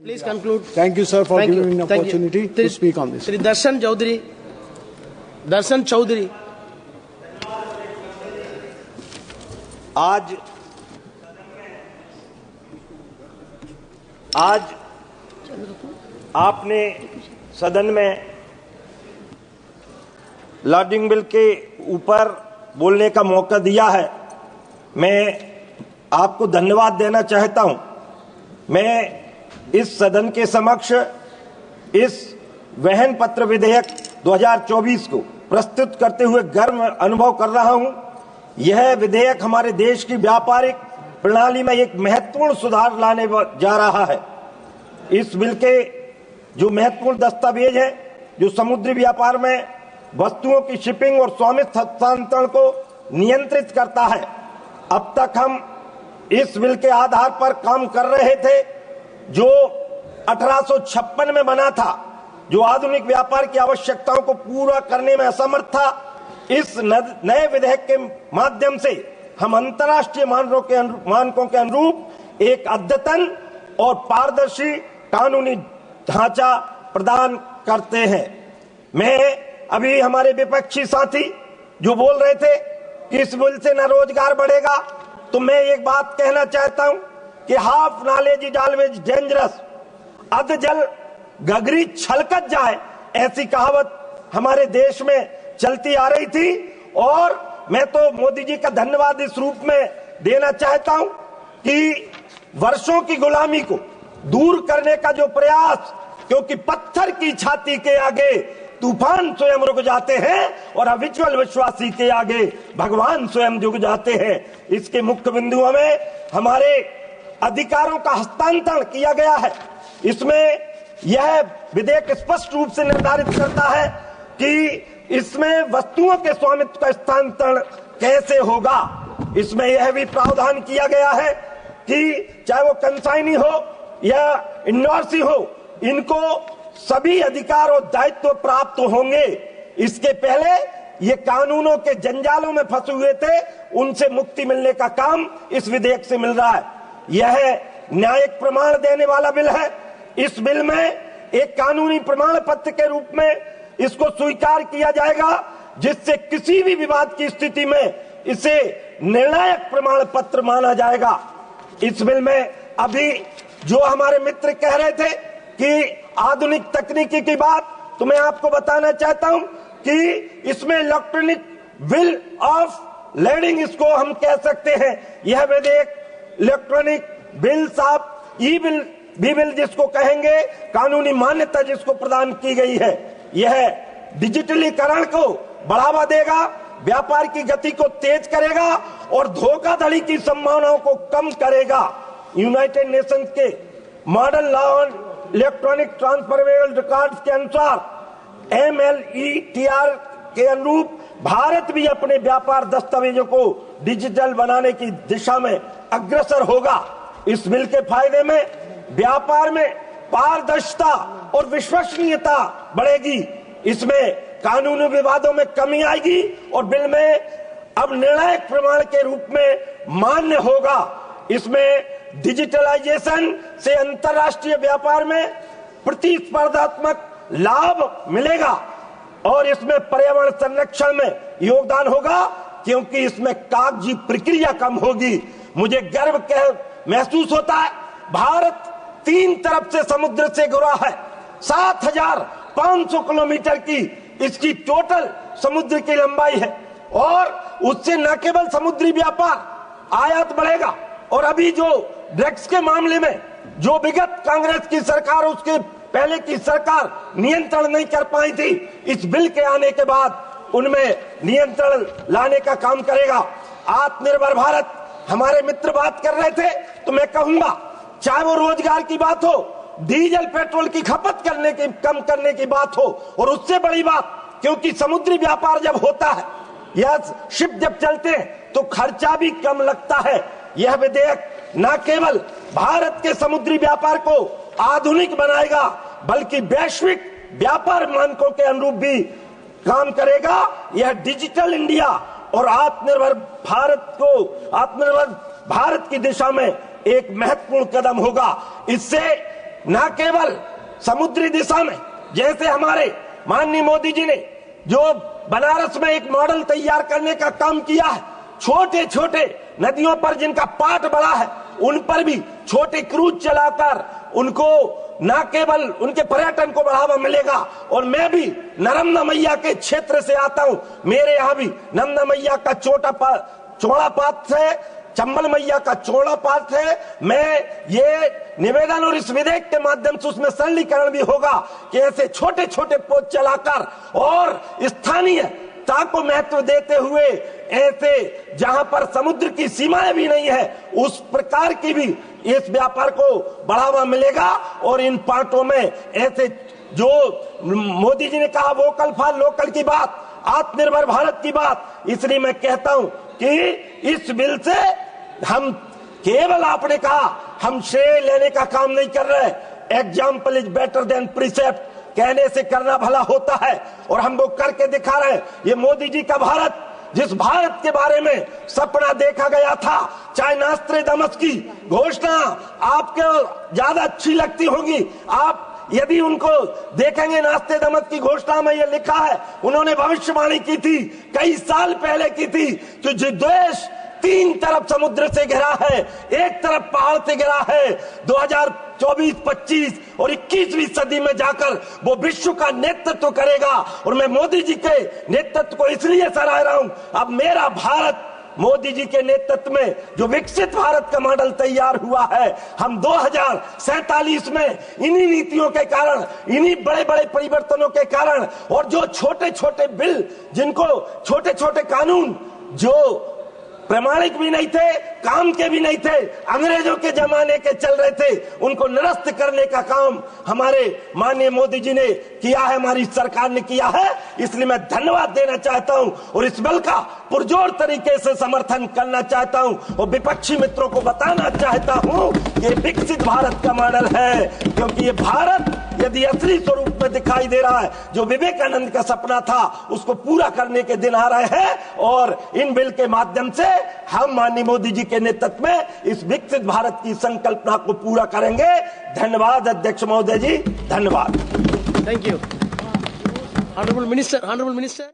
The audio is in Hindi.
Please conclude. Thank you, sir, for giving me an opportunity to speak on this. Shri Darshan Chaudhary. आज आपने सदन में लॉजिंग बिल के ऊपर बोलने का मौका दिया है। मैं आपको धन्यवाद देना चाहता हूं। मैं इस सदन के समक्ष इस वहन पत्र विधेयक 2024 को प्रस्तुत करते हुए गर्व अनुभव कर रहा हूं। यह विधेयक हमारे देश की व्यापारिक प्रणाली में एक महत्वपूर्ण सुधार लाने जा रहा है। इस बिल के जो महत्वपूर्ण दस्तावेज है, जो समुद्री व्यापार में वस्तुओं की शिपिंग और स्वामित्व हस्तांतरण को नियंत्रित करता है। अब तक हम इस बिल के आधार पर काम कर रहे थे, जो 1856 में बना था, जो आधुनिक व्यापार की आवश्यकताओं को पूरा करने में असमर्थ था। इस नए विधेयक के माध्यम से हम अंतर्राष्ट्रीय मानकों के अनुरूप एक अद्यतन और पारदर्शी कानूनी ढांचा प्रदान करते हैं। मैं अभी हमारे विपक्षी साथी जो बोल रहे थे कि इस बिल से न रोजगार बढ़ेगा, तो मैं एक बात कहना चाहता हूं कि half knowledge is always dangerous, अध जल गगरी छलकत जाए, ऐसी कहावत हमारे देश में चलती आ रही थी। और मैं तो मोदी जी का धन्यवाद इस रूप में देना चाहता हूं कि वर्षों की गुलामी को दूर करने का जो प्रयास, क्योंकि पत्थर की छाती के आगे तूफान स्वयं रुक जाते हैं और अविचल विश्वासी के आगे भगवान स्वयं झुक जाते हैं। इसके मुख्य बिंदुओं में हमारे अधिकारों का हस्तांतरण किया गया है। इसमें यह विधेयक स्पष्ट रूप से निर्धारित करता है कि इसमें वस्तुओं के स्वामित्व का हस्तांतरण कैसे होगा। इसमें यह भी प्रावधान किया गया है कि चाहे वो कंसाइनी हो या इंडोर्सी हो, इनको सभी अधिकार और दायित्व प्राप्त होंगे। इसके पहले ये कानूनों के जंजालों में फंसे हुए थे, उनसे मुक्ति मिलने का काम इस विधेयक से मिल रहा है। यह न्यायिक प्रमाण देने वाला बिल है। इस बिल में एक कानूनी प्रमाण पत्र के रूप में इसको स्वीकार किया जाएगा, जिससे किसी भी विवाद की स्थिति में इसे निर्णायक प्रमाण पत्र माना जाएगा। इस बिल में अभी जो हमारे मित्र कह रहे थे कि आधुनिक तकनीकी की बात, तो मैं आपको बताना चाहता हूं कि इसमें इलेक्ट्रॉनिक बिल ऑफ लेडिंग इसको हम कह सकते हैं। यह विधेयक electronic bills of E bill जिसको कहेंगे, कानूनी मान्यता जिसको प्रदान की गई है, यह डिजिटलीकरण को बढ़ावा देगा, व्यापार की गति को तेज करेगा और धोखाधड़ी की संभावनाओं को कम करेगा। यूनाइटेड नेशंस के model law on electronic transferable records के अनुसार MLETR के अनुरूप भारत भी अपने व्यापार दस्तावेजों को डिजिटल बनाने की दिशा में अग्रसर होगा। इस बिल के फायदे में व्यापार में पारदर्शिता और विश्वसनीयता बढ़ेगी। इसमें कानूनी विवादों में कमी आएगी और बिल में अब निर्णायक प्रमाण के रूप में मान्य होगा। इसमें डिजिटलाइजेशन से अंतर्राष्ट्रीय व्यापार में प्रतिस्पर्धात्मक लाभ मिलेगा और इसमें पर्यावरण संरक्षण में योगदान होगा, क्योंकि इसमें कागजी प्रक्रिया कम होगी। मुझे गर्व महसूस होता है, भारत 3 तरफ से समुद्र से घिरा है। 7,500 किलोमीटर की इसकी टोटल समुद्र की लंबाई है और उससे न केवल समुद्री व्यापार आयात बढ़ेगा, और अभी जो ड्रग्स के मामले में जो विगत कांग्रेस की सरकार, उसके पहले की सरकार नियंत्रण नहीं कर पाई थी, इस बिल के आने के बाद उनमें नियंत्रण लाने का काम करेगा। आत्मनिर्भर भारत, हमारे मित्र बात कर रहे थे, तो मैं कहूंगा चाहे वो रोजगार की बात हो, डीजल पेट्रोल की खपत कम करने की बात हो, और उससे बड़ी बात, क्योंकि समुद्री व्यापार जब होता है या शिप जब चलते हैं तो खर्चा भी कम लगता है। यह विधेयक न केवल भारत के समुद्री व्यापार को आधुनिक बनाएगा, बल्कि वैश्विक व्यापार मानकों के अनुरूप भी काम करेगा। यह डिजिटल इंडिया और आत्मनिर्भर भारत की दिशा में एक महत्वपूर्ण कदम होगा। इससे न केवल समुद्री दिशा में, जैसे हमारे माननीय मोदी जी ने जो बनारस में एक मॉडल तैयार करने का काम किया है, छोटे छोटे नदियों पर जिनका पाट बड़ा है उन पर भी छोटे क्रूज चलाकर उनको न केवल उनके पर्यटन को बढ़ावा मिलेगा। और मैं भी नर्मदा मैया के क्षेत्र से आता हूं, मेरे यहाँ भी नर्मदा मैया का चौड़ा पाठ है, चंबल मैया का चौड़ा पाठ है। मैं ये निवेदन और इस विधेयक के माध्यम से उसमें सरलीकरण भी होगा कि ऐसे छोटे छोटे पोत चलाकर और स्थानीय को महत्व देते हुए ऐसे जहां पर समुद्र की सीमाएं भी नहीं है उस प्रकार की भी इस व्यापार को बढ़ावा मिलेगा। और इन पार्टों में ऐसे जो मोदी जी ने कहा वोकल फॉर लोकल की बात, आत्मनिर्भर भारत की बात, इसलिए मैं कहता हूं कि इस बिल से हम केवल, आपने कहा, हम श्रेय लेने का काम नहीं कर रहे। Example is better than precept, कहने से करना भला होता है और हम वो करके दिखा रहे हैं। ये मोदी जी का भारत, जिस भारत के बारे में सपना देखा गया था, चाहे नास्ट्रेडमस की घोषणा आपको ज्यादा अच्छी लगती होगी, आप यदि उनको देखेंगे, नास्ट्रेडमस की घोषणा में ये लिखा है, उन्होंने भविष्यवाणी की थी, कई साल पहले की थी कि जो देश 3 तरफ समुद्र से घिरा है, 1 तरफ पहाड़ से घिरा है, 2024, 25 और 21वीं सदी में जाकर वो विश्व का नेतृत्व करेगा। और मैं मोदी जी के नेतृत्व को इसलिए सराह रहा हूं, अब मेरा भारत मोदी जी के नेतृत्व में जो विकसित भारत का मॉडल तैयार हुआ है, हम 2047 में इन्हीं नीतियों के कारण, इन्हीं बड़े बड़े परिवर्तनों के कारण, और जो छोटे छोटे बिल, जिनको छोटे छोटे कानून जो प्रामाणिक भी नहीं थे, काम के भी नहीं थे, अंग्रेजों के जमाने के चल रहे थे, उनको निरस्त करने का काम हमारे माननीय मोदी जी ने किया है, हमारी सरकार ने किया है। इसलिए मैं धन्यवाद देना चाहता हूं और इस बिल का पुरजोर तरीके से समर्थन करना चाहता हूं और विपक्षी मित्रों को बताना चाहता हूं कि विकसित भारत का मॉडल है, क्योंकि ये भारत यदि असली स्वरूप में दिखाई दे रहा है, जो विवेकानंद का सपना था, उसको पूरा करने के दिन आ रहे हैं। और इन बिल के माध्यम से हम माननीय मोदी जी के नेतृत्व में इस विकसित भारत की संकल्पना को पूरा करेंगे। धन्यवाद अध्यक्ष महोदय जी, धन्यवाद। Thank you. Honourable minister